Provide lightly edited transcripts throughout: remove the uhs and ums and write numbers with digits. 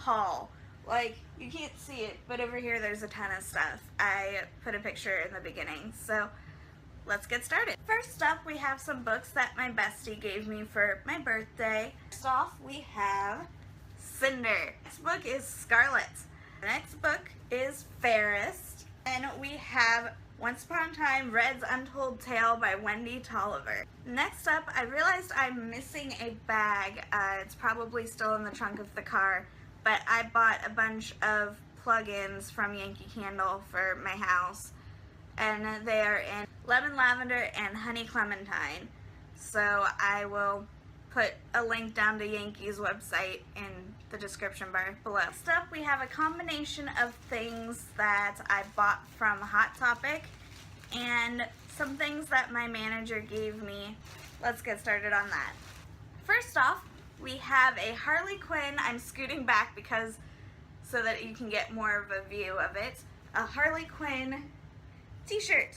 haul. Like, you can't see it, but over here there's a ton of stuff. I put a picture in the beginning, so let's get started. First up, we have some books that my bestie gave me for my birthday. First off, we have Cinder. This book is Scarlet. The next book is Fairest. And we have Once Upon a Time, Red's Untold Tale by Wendy Tolliver. Next up, I realized I'm missing a bag. It's probably still in the trunk of the car, but I bought a bunch of plug-ins from Yankee Candle for my house, and they are in Lemon Lavender and Honey Clementine. So I will put a link down to Yankee's website in the description bar below. Next up, we have a combination of things that I bought from Hot Topic and some things that my manager gave me. Let's get started on that. First off, we have a Harley Quinn. I'm scooting back because so that you can get more of a view of it. A Harley Quinn t-shirt.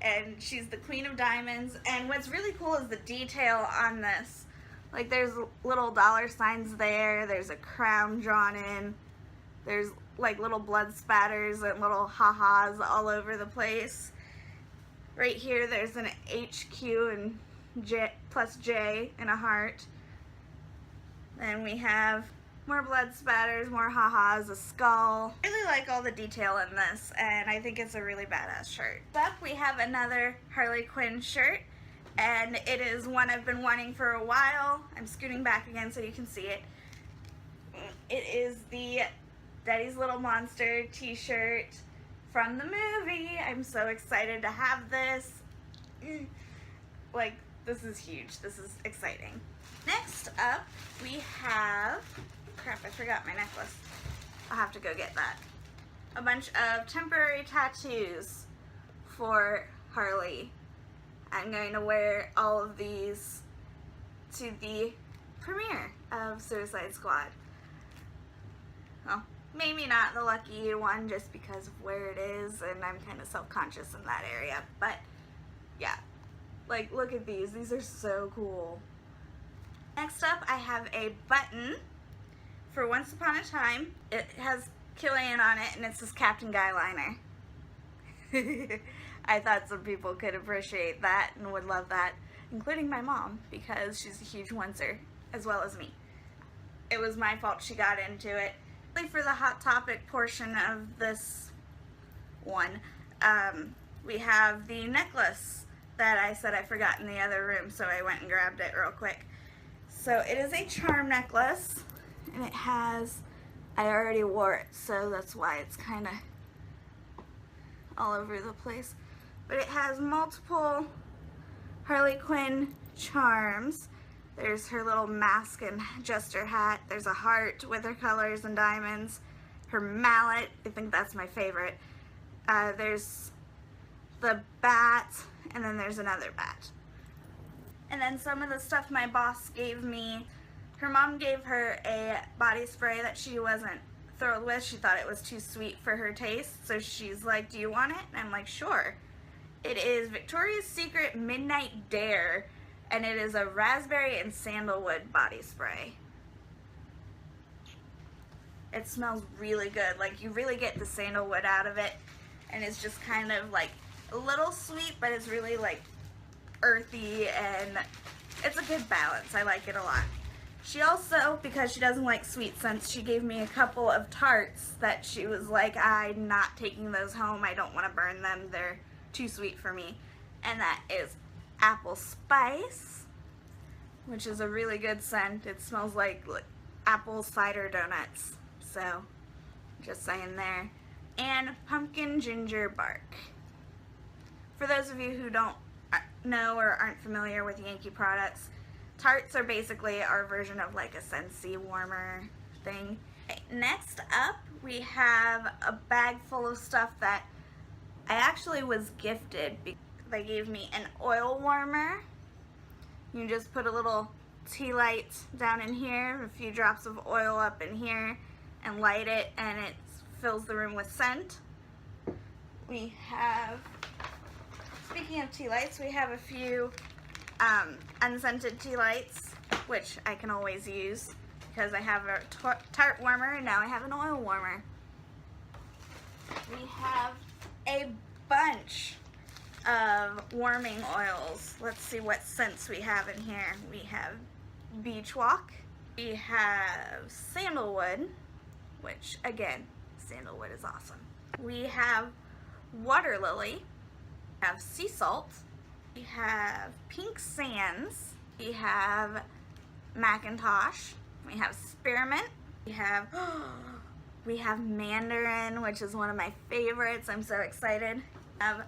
And she's the Queen of Diamonds. And what's really cool is the detail on this. Like, there's little dollar signs there. There's a crown drawn in. There's like little blood spatters and little ha-has all over the place. Right here there's an HQ and J plus J and a heart. Then we have more blood spatters, more ha-has, a skull. I really like all the detail in this, and I think it's a really badass shirt. Next up, we have another Harley Quinn shirt, and it is one I've been wanting for a while. I'm scooting back again so you can see it. It is the Daddy's Little Monster t-shirt from the movie. I'm so excited to have this. Like, this is huge. This is exciting. Next up, we have, crap, I forgot my necklace. I'll have to go get that. A bunch of temporary tattoos for Harley. I'm going to wear all of these to the premiere of Suicide Squad. Well, maybe not the lucky one just because of where it is, and I'm kind of self-conscious in that area, but yeah. Like, look at these. These are so cool. Next up, I have a button for Once Upon a Time. It has Killian on it, and it says Captain Guy Liner. I thought some people could appreciate that and would love that, including my mom, because she's a huge oncer, as well as me. It was my fault she got into it. For the Hot Topic portion of this one, we have the necklace that I said I forgot in the other room, so I went and grabbed it real quick. So it is a charm necklace, and it has, I already wore it, so that's why it's kind of all over the place. But it has multiple Harley Quinn charms. There's her little mask and jester hat. There's a heart with her colors and diamonds. Her mallet, I think that's my favorite. There's the bat, and then there's another bat. And then some of the stuff my boss gave me, her mom gave her a body spray that she wasn't thrilled with. She thought it was too sweet for her taste, so she's like, do you want it? And I'm like, sure. It is Victoria's Secret Midnight Dare, and it is a raspberry and sandalwood body spray. It smells really good. Like, you really get the sandalwood out of it, and it's just kind of like a little sweet, but it's really like earthy, and it's a good balance. I like it a lot. She also, because she doesn't like sweet scents, she gave me a couple of tarts that she was like, I'm not taking those home. I don't want to burn them. They're too sweet for me. And that is apple spice, which is a really good scent. It smells like apple cider donuts. So, just saying there. And pumpkin ginger bark. For those of you who don't know or aren't familiar with Yankee products, tarts are basically our version of like a Scentsy warmer thing. Okay, next up, we have a bag full of stuff that I actually was gifted. They gave me an oil warmer. You just put a little tea light down in here, a few drops of oil up in here, and light it, and it fills the room with scent. We have, speaking of tea lights, we have a few unscented tea lights, which I can always use. because I have a tart warmer and now I have an oil warmer. We have a bunch of warming oils. Let's see what scents we have in here. We have beach walk. We have sandalwood, which again, sandalwood is awesome. We have water lily. We have sea salt. We have pink sands. We have Macintosh. We have spearmint. We have mandarin, which is one of my favorites. I'm so excited. We have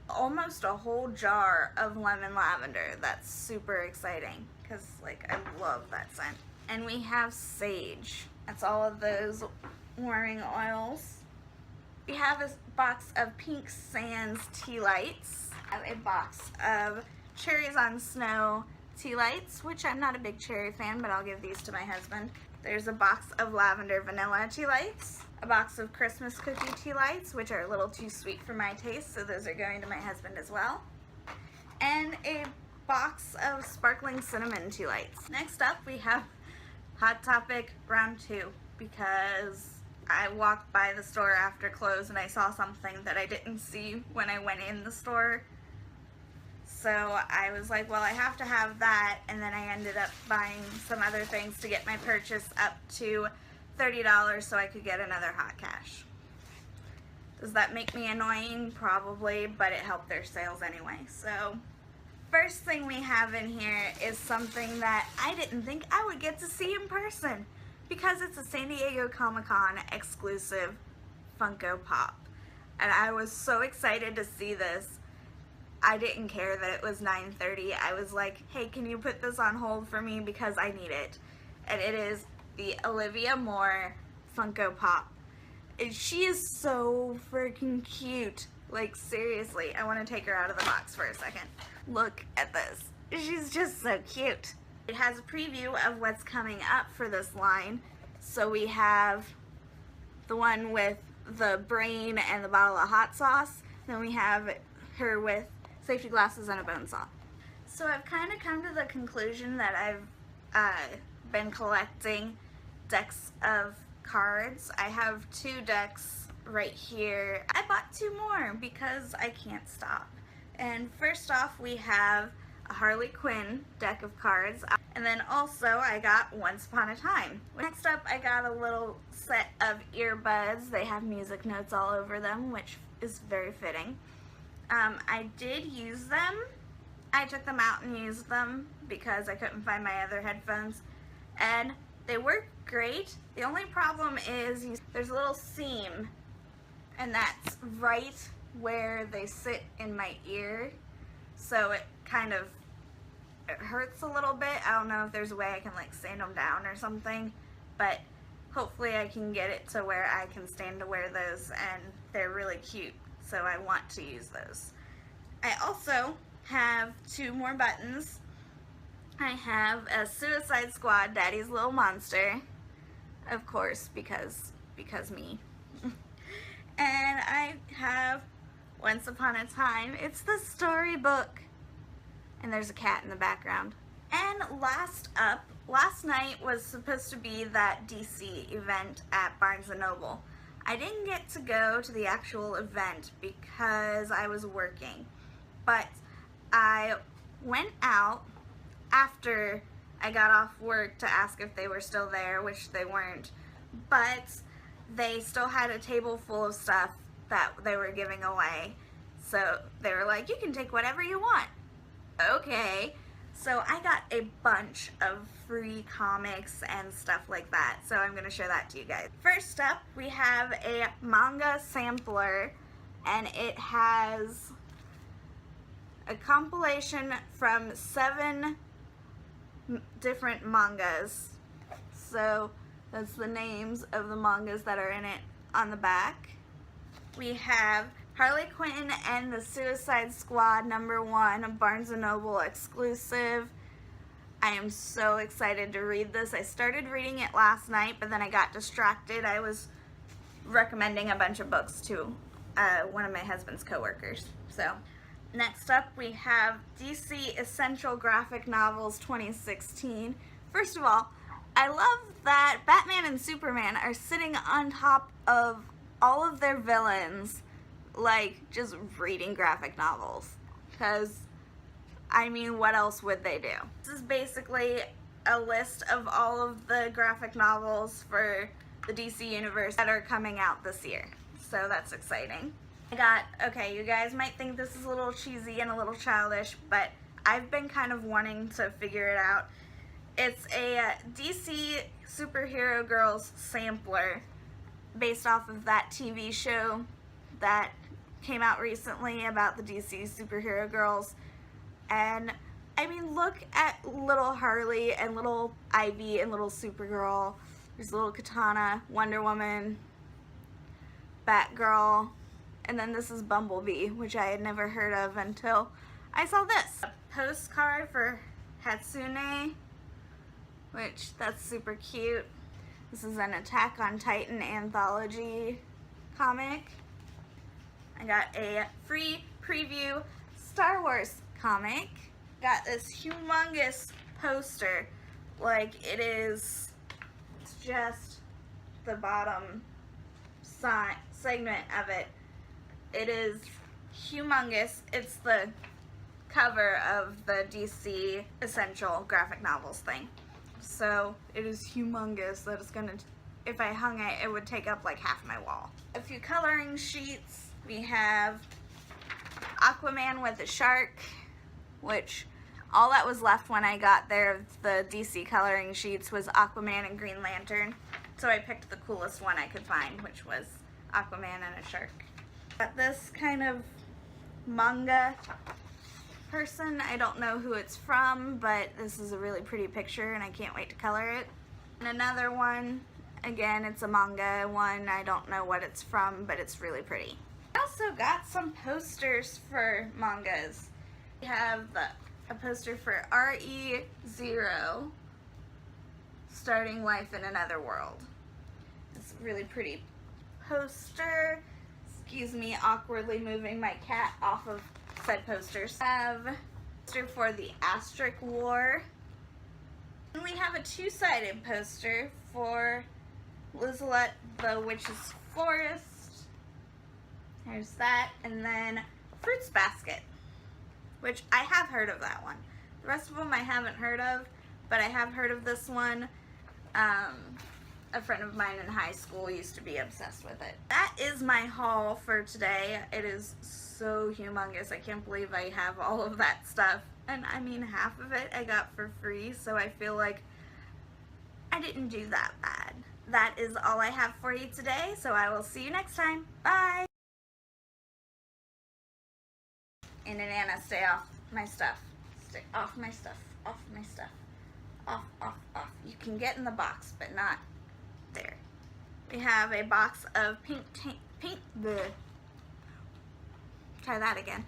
almost a whole jar of lemon lavender. That's super exciting because like I love that scent. And we have sage. That's all of those warming oils. We have a box of pink sands tea lights. I have a box of cherries on snow tea lights, which I'm not a big cherry fan, but I'll give these to my husband. There's a box of lavender vanilla tea lights, a box of Christmas cookie tea lights, which are a little too sweet for my taste, so those are going to my husband as well, and a box of sparkling cinnamon tea lights. Next up, we have Hot Topic round 2, because I walked by the store after close and I saw something that I didn't see when I went in the store. So I was like, well, I have to have that, and then I ended up buying some other things to get my purchase up to $30 so I could get another hot cash. Does that make me annoying? Probably, but it helped their sales anyway. So first thing we have in here is something that I didn't think I would get to see in person, because it's a San Diego Comic-Con exclusive Funko Pop. And I was so excited to see this. I didn't care that it was 9:30. I was like, hey, can you put this on hold for me because I need it? And it is the Olivia Moore Funko Pop. And she is so freaking cute. Like, seriously, I want to take her out of the box for a second. Look at this. She's just so cute. It has a preview of what's coming up for this line. So we have the one with the brain and the bottle of hot sauce. Then we have her with safety glasses and a bone saw. So I've kind of come to the conclusion that I've been collecting decks of cards. I have 2 decks right here. I bought 2 more because I can't stop. And first off, we have a Harley Quinn deck of cards. And then also I got Once Upon a Time. Next up, I got a little set of earbuds. They have music notes all over them, which is very fitting. I did use them. I took them out and used them because I couldn't find my other headphones, and they work great. The only problem is there's a little seam, and that's right where they sit in my ear, so it kind of hurts a little bit. I don't know if there's a way I can like sand them down or something, but hopefully I can get it to where I can stand to wear those, and they're really cute. So I want to use those. I also have 2 more buttons. I have a Suicide Squad Daddy's Little Monster, of course, because me. And I have Once Upon a Time. It's the storybook. And there's a cat in the background. And last up, last night was supposed to be that DC event at Barnes & Noble. I didn't get to go to the actual event because I was working, but I went out after I got off work to ask if they were still there, which they weren't, but they still had a table full of stuff that they were giving away, so they were like, you can take whatever you want. Okay. So I got a bunch of free comics and stuff like that, so I'm going to show that to you guys. First up, we have a manga sampler, and it has a compilation from 7 different mangas. So that's the names of the mangas that are in it on the back. We have Harley Quinn and the Suicide Squad #1, a Barnes & Noble exclusive. I am so excited to read this. I started reading it last night, but then I got distracted. I was recommending a bunch of books to one of my husband's coworkers. So next up, we have DC Essential Graphic Novels 2016. First of all, I love that Batman and Superman are sitting on top of all of their villains, like just reading graphic novels. Because, I mean, what else would they do? This is basically a list of all of the graphic novels for the DC universe that are coming out this year. So that's exciting. Okay, you guys might think this is a little cheesy and a little childish, but I've been kind of wanting to figure it out. It's a DC Superhero Girls sampler based off of that TV show that came out recently about the DC Superhero Girls. And I mean, look at little Harley and little Ivy and little Supergirl. There's little Katana, Wonder Woman, Batgirl, and then this is Bumblebee, which I had never heard of until I saw this. A postcard for Hatsune, which that's super cute. This is an Attack on Titan anthology comic. I got a free preview Star Wars comic. Got this humongous poster. Like, it's just the bottom segment of it. It is humongous. It's the cover of the DC Essential graphic novels thing. So it is humongous. That is gonna, if I hung it, it would take up like half my wall. A few coloring sheets. We have Aquaman with a shark, which all that was left when I got there of the DC coloring sheets was Aquaman and Green Lantern. So I picked the coolest one I could find, which was Aquaman and a shark. Got this kind of manga person. I don't know who it's from, but this is a really pretty picture and I can't wait to color it. And another one, again, it's a manga one. I don't know what it's from, but it's really pretty. I also got some posters for mangas. We have a poster for RE0, Starting Life in Another World. It's a really pretty poster. Excuse me awkwardly moving my cat off of said posters. We have a poster for the Aztec War. And we have a two-sided poster for Lizelette the Witch's Forest. There's that. And then Fruits Basket, which I have heard of that one. The rest of them I haven't heard of, but I have heard of this one. A friend of mine in high school used to be obsessed with it. That is my haul for today. It is so humongous. I can't believe I have all of that stuff. And I mean, half of it I got for free, so I feel like I didn't do that bad. That is all I have for you today, so I will see you next time. Bye! And Anna, stay off my stuff. Stay off my stuff. Off my stuff. Off, off, off. You can get in the box, but not there. We have a box of pink, try that again.